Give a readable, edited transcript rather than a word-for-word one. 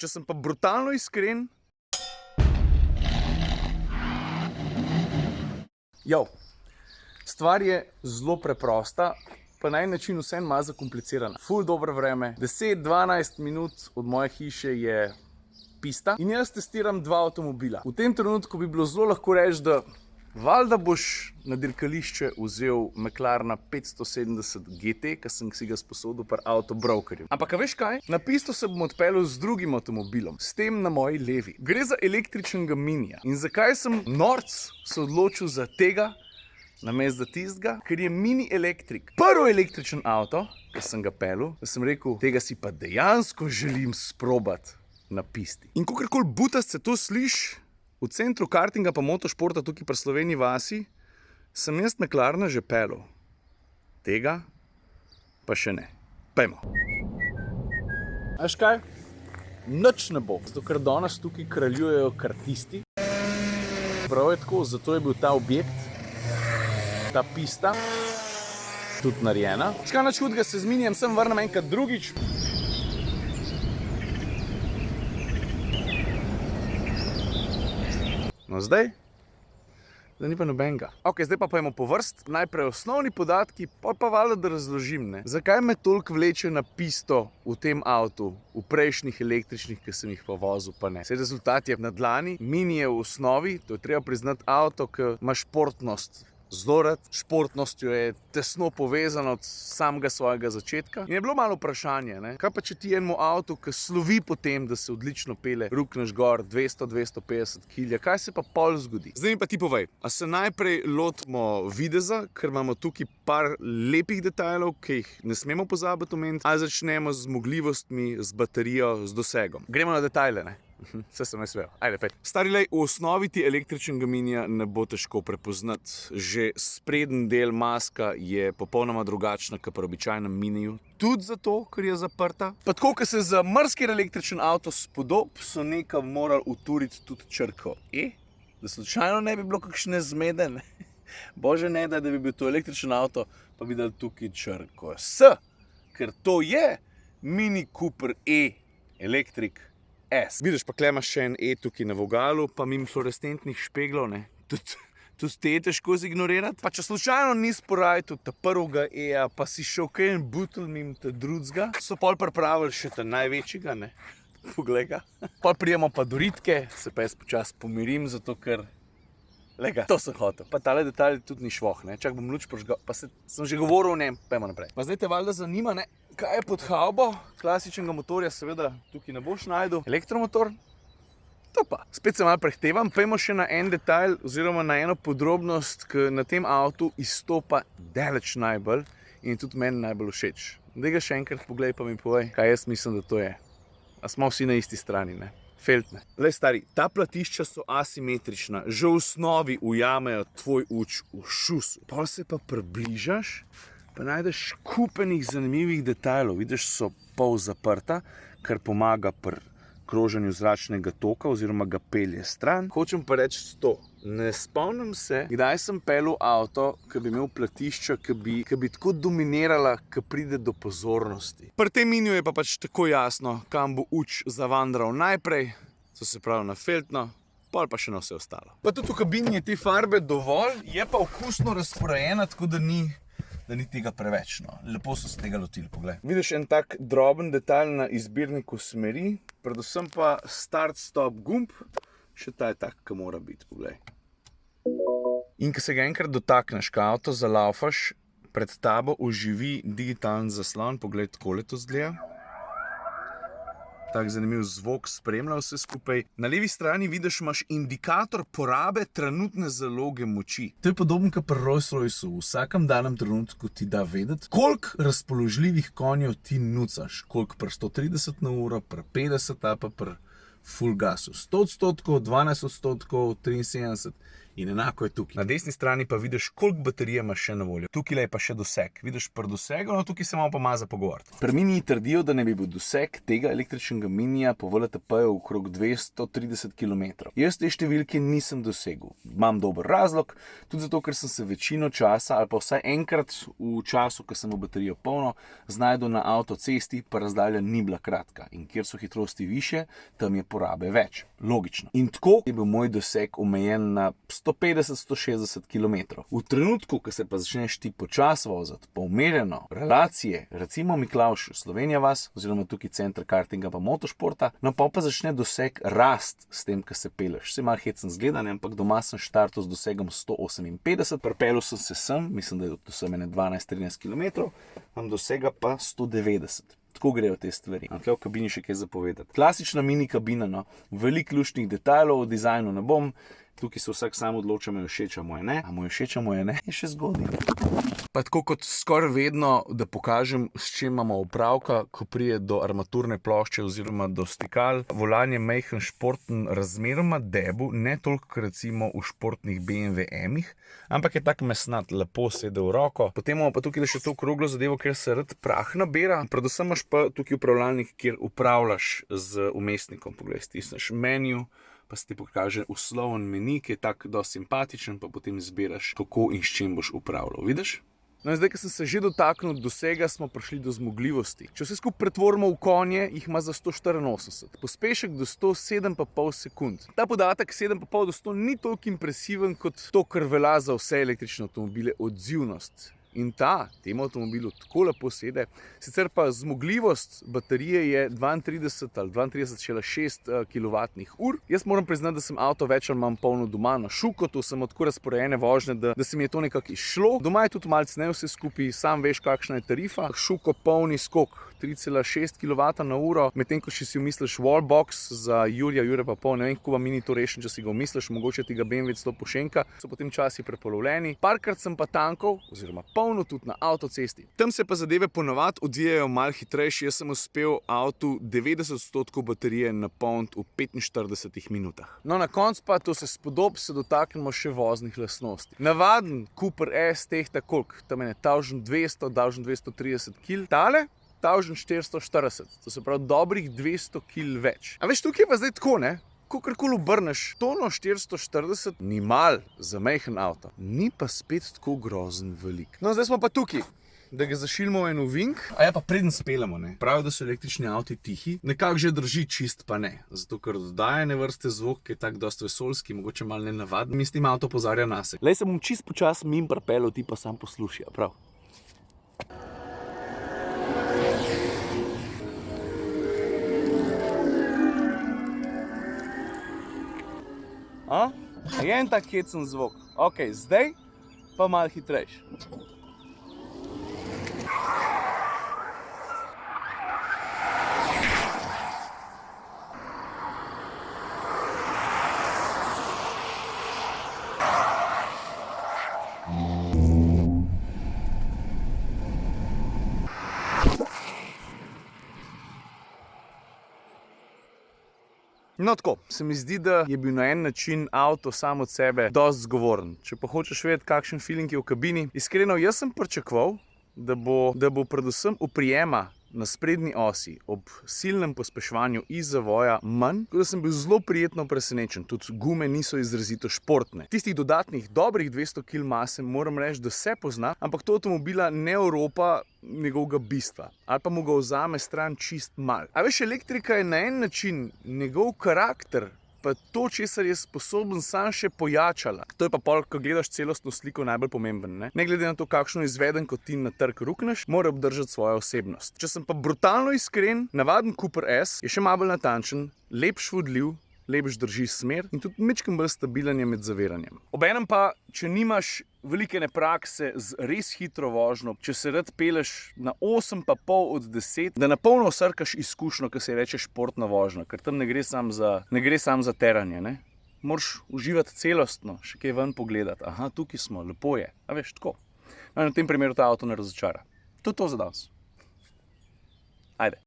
Če sem pa brutalno iskren, stvar je zelo preprosta, pa na en način vseeno malo zakomplicirana. Ful dobro vreme, 10-12 minut od moje hiše je pista in jaz testiram dva avtomobila. V tem trenutku bi bilo zelo lahko reči, da valjda boš na dirkališče vzel McLarena 570 GT, ki sem si ga sposodil pri Autobrokerju. Ampak a veš kaj? Na pisto se bom odpeljal z drugim avtomobilom, s tem na moji levi. Gre za električnega minija. In zakaj sem norc se odločil za tega, namesto za tistega? Ker je mini elektrik prvi električen avto, ki sem ga peljal, da sem rekel, tega si pa dejansko želim sprobati na pisti. In kakorkoli butast se to sliši, v centru kartinga pa motošporta tukaj pri Sloveniji vasi, sem jaz McLarena že peljal. Tega pa še ne. Pejmo. A veš kaj? Nič ne bo, zato ker danes tukaj kraljujejo kartisti. Prav je tako, zato je bil ta objekt, ta pista, tudi narejena. Škaj nič hudega, se z minijem sem vrnem enkrat drugič. No zdaj ni pa nobenega. Ok, zdaj pa pojmo po vrst. Najprej osnovni podatki, pa valjda da razložim, ne. Zakaj me toliko vleče na pisto v tem avtu, v prejšnjih električnih, ki sem jih pa vozil, pa ne. Saj rezultat je na dlani, mini je v osnovi, to je treba priznati avto, ki ima športnost. Zelo rad, športnostjo je tesno povezano od samega svojega začetka. In je bilo malo vprašanje, ne? Kaj pa če ti enemu avtu, ki slovi po tem, da se odlično pele, rukneš gor 200-250 kilja, kaj se pa pol zgodi? Zdaj mi pa ti povej, a se najprej lotimo videza, ker imamo tukaj par lepih detajlov, ki jih ne smemo pozabiti omeniti, ali začnemo z zmogljivostmi, z baterijo, z dosegom. Gremo na detajle, ne? Vse sem jaz vedel. Ajde, pet. Stari lej, v osnovi ti električnega minija ne bo težko prepoznati. Že spreden del maska je popolnoma drugačna, kot pri običajnem miniju. Tudi zato, ker je zaprta. Pa tako, ker se za marsikateri električen avto spodob, so nekam morali uturiti tudi črko E, da slučajno ne bi bilo kakšne zmede, ne? Bože ne, da bi bil to električen avto, pa bi dali tukaj črko S, ker to je Mini Cooper E elektrik S. Vidiš, pa klema še en E tukaj na vogalu, pa mimo fluorescentnih špeglov, ne. Tudi te je težko zignorirati. Pa če slučajno nisi porajal ta prvega E-ja, pa si šel kaj en butl mimo ta drugega, so pol pripravili še ta največjega, ne. Poglej ga. Pol prijemo pa do ritke, se pa jaz počasi pomirim, zato ker lega, to sem hotel. Pa tale detalj tudi ni švoh, ne. Čak bom luč požgal, pa sem že govoril o njem, pojmo naprej. Pa zdaj te valjda zanima, ne, kaj je pod havbo klasičnega motorja, seveda tukaj ne boš najdel. Elektromotor, to pa. Spet se malo prehtevam, pojmo še na en detajl oziroma na eno podrobnost, ki na tem avtu izstopa daleč najbolj in tudi meni najbolj všeč. Daj ga še enkrat poglej, pa mi povej, kaj jaz mislim, da to je. A smo vsi na isti strani, ne? Feltne. Lej, stari, ta platišča so asimetrična, že v osnovi ujamejo tvoj uč v šusu. Pol se pa približaš, pa najdeš kupenih zanimivih detajlov. Vidiš, so pol zaprta, kar pomaga pri kroženju zračnega toka oziroma ga pelje stran. Hočem pa reči to. Ne spomnim se, kdaj sem peljal avto, ki bi imel platišča, ki bi tako dominirala, ki pride do pozornosti. Pri tem miniju je pa pač tako jasno, kam bo uč zavandral najprej, to se pravi na feltno, pol pa še na vse ostalo. Pa tudi v kabini je te farbe dovolj, je pa okusno razporejena, tako da ni tega preveč, no. Lepo so se tega lotili, poglej. Vidiš en tak droben detajl na izbirniku smeri, predvsem pa start-stop gumb, še ta je tak, ki mora biti, poglej. In ko se ga enkrat dotakneš, ko avto zalaufaš, pred tabo oživi digitalen zaslon, poglej, takole to zgleda. Tak zanimiv zvok spremlja vse skupaj. Na levi strani vidiš, imaš indikator porabe trenutne zaloge moči. To je podobno kot pri Rolls-Royceu. V vsakem danem trenutku ti da vedeti, koliko razpoložljivih konjev ti nucaš. Koliko pri 130 na uro, pri 50 ali pa pri full gasu. 100%, 12%, 73%. In enako je tukaj. Na desni strani pa vidiš, koliko baterije imaš še na voljo. Tukaj je pa še doseg. Vidiš pri dosegu, no tukaj se malo pa malo za pogovoriti. Pri Miniji trdijo, da ne bi bil doseg tega električnega Minija po VLTP-ju okrog 230 km. Jaz te številke nisem dosegel. Imam dober razlog, tudi zato, ker sem se večino časa, ali pa vsaj enkrat v času, ko sem v baterijo polno, znajdel na avtocesti, pa razdalja ni bila kratka. In kjer so hitrosti više, tam je porabe več. Logično. In tako je bil moj doseg omejen na 150-160 km. V trenutku, ko se pa začneš ti počas voziti, pa umirjeno, relacije, recimo Miklavž, Slovenija vas, oziroma tukaj center kartinga pa motošporta, no pa začne doseg rast s tem, ko se peleš. Se malo hecen zgleda, ampak doma sem štartal z dosegom 158, pripeljal sem se sem, mislim, da je to sem 12-13 km, imam dosega pa 190. Tako grejo te stvari. Tukaj v kabini še kaj zapovedati. Klasična mini kabina, no. Veliko luštnih detajlov, o dizajnu ne bom. Tukaj se vsak sam odloča, me všeč, a mu je ne. A mu je všeč, a mu je ne, je še zgodaj. Pa tako kot skoraj vedno, da pokažem, s čim imamo opravka, ko prije do armaturne plošče oziroma do stikal. Volan je majhen, športen, razmeroma debu, ne toliko recimo v športnih BMW M-ih, ampak je tak mesnat, lepo sede v roko. Potem imamo pa tukaj še to okroglo zadevo, kjer se rad prah nabira. Predvsem imaš pa tukaj upravljalnik, kjer upravljaš z vmesnikom. Poglej, stisneš menu, pa se ti pokaže usloven meni, ki je tak dosti simpatičen, pa potem izbiraš, kako in s čim boš upravljal. Vidiš? No in zdaj, ko sem se že dotaknil dosega, smo prišli do zmogljivosti. Če vse skupaj pretvorimo v konje, jih ima za 184. Pospešek do 107,5 sekund. Ta podatek 7,5 do 100 ni toliko impresiven kot to, kar velja za vse električne avtomobile, odzivnost. In temu avtomobilu tako lepo sede. Sicer pa zmogljivost baterije je 32 ali 32,6 kWh. Jaz moram priznati, da sem avto več ali manj polno doma na Šukotu, sem od tako razporejene vožnje, da se mi je to nekako izšlo. Doma je tudi malce ne vse skupaj, sam veš, kakšna je tarifa. Šuko polni skok 3,6 kWh, medtem ko si misliš wallbox za Jurja pa pol, ne vem, kako vam Mini to rešen, če si ga misliš, mogoče ti ga BMW 100 pošenka, so potem časi prepolovljeni. Parkrat sem pa tankov, oziroma polno tudi na avtocesti. Tam se pa zadeve ponovadi odvijajo malo hitrejši. Jaz sem uspel avtu 90% baterije napolniti v 45 minutah. No, na koncu pa, to se spodob, se dotaknemo še voznih lastnosti. Navaden Cooper S tehta koliko? Tam je 1200, 1230 kg. Tale 1440, to se pravi dobrih 200 kg več. A veš, tukaj je pa zdaj tako, ne? Kakorkoli obrneš, tono 440 ni mal za majhen avto, ni pa spet tako grozen velik. No, zdaj smo pa tukaj, da ga zašilimo v en ovink. A ja, pa preden speljamo, ne. Pravijo, da so električni avti tihi, nekako že drži, čist pa ne. Zato, ker dodaja ne vrste zvok, ki je tak dosti vesoljski, mogoče malo nenavaden, mi s tem avto opozarja nase. Lej, se bom čist počas mimo pripeljal, ti pa sam poslušaj, prav. Je en tak hecen zvok. Ok, zdaj pa malo hitrejš. No tako, se mi zdi, da je bil na en način avto sam od sebe dosti zgovoren. Če pa hočeš vedeti, kakšen feeling je v kabini, iskreno, jaz sem pričakoval, da bo predvsem oprijema na sprednji osi ob silnem pospeševanju iz zavoja manj, tako da sem bil zelo prijetno presenečen. Tudi gume niso izrazito športne. Tistih dodatnih dobrih 200 kg mase moram reči, da se pozna, ampak to avtomobila ne Evropa njegovega bistva. Ali pa mu ga vzame stran čist mal. A veš, elektrika je na en način njegov karakter, pa to, česar je sposoben, sam še pojačala. To je pa pol, ko gledaš celostno sliko, najbolj pomemben, ne? Ne glede na to, kakšno izveden, kot ti na trg rukneš, mora obdržati svojo osebnost. Če sem pa brutalno iskren, navaden Cooper S je še malo bolj natančen, lepš vodljiv, lepš drži smer in tudi majčkeno bolj stabilen je med zaviranjem. Obenem pa, če nimaš velike prakse z res hitro vožnjo, če se rad peleš na 8,5 od 10, da na polno srkaš izkušnjo, ki se reče športna vožnja, ker tam ne gre sam za teranje, ne? Moraš uživati celostno, še kaj ven pogledati. Aha, tukaj smo, lepo je. A veš, tako. No, in v tem primeru ta avto ne razočara. To je to za danes. Ajde.